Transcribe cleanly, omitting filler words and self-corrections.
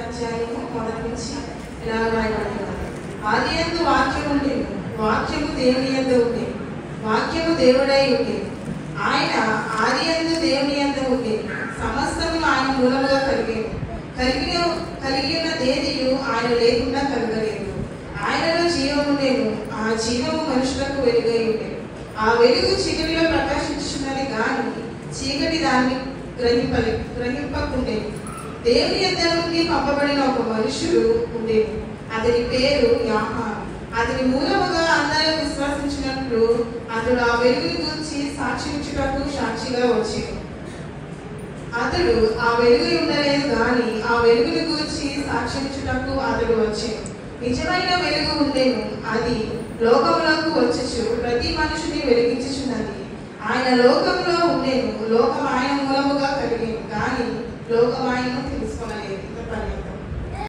అధ్యాయము మొదటి నుంచి ఇలా రాయబడుతున్నారు. ఆదియందు వాక్యము ఉండెను, వాక్యము దేవుని యందు ఉండెను, వాక్యము దేవుడై ఉండెను. ఆయన ఆదియందు దేవుని యందు ఉండెను. సమస్తము ఆయన మూలముగా కలిగి ఉన్న దేనియు ఆయన లేకుండా కలగలేదు. ఆయనలో జీవము ఉండెను, ఆ జీవము మనుషులకు వెలుగై ఉండెను. ఆ వెలుగు చీకటిలో ప్రకాశించున్నది గాని చీకటి దాన్ని గ్రహింపకుండేను. దేవుని యొద్ద నుండి పంపబడిన ఒక మనుషుడు ఉండేను. అతని పేరు యాహాను. అతని మూలముగా అందరూ విశ్వసించినట్లు అతడు ఆ వెలుగుని గురించి సాక్షించుటకు సాక్షిగా వచ్చాడు. అతడు ఆ వెలుగు ఉండలేదు గాని ఆ వెలుగుని గురించి సాక్షించుటకు అతడు వచ్చాడు. నిజమైన వెలుగు ఉండేను, అది లోకములకు వచ్చుచు ప్రతి మనుషుని వెలిగించుచున్నది. ఆయన లోకంలో ఉండేను, లోకం ఆయన మూలముగా కలిగేను, కానీ లోకం ఆయనను తెలుసుకోలేదు.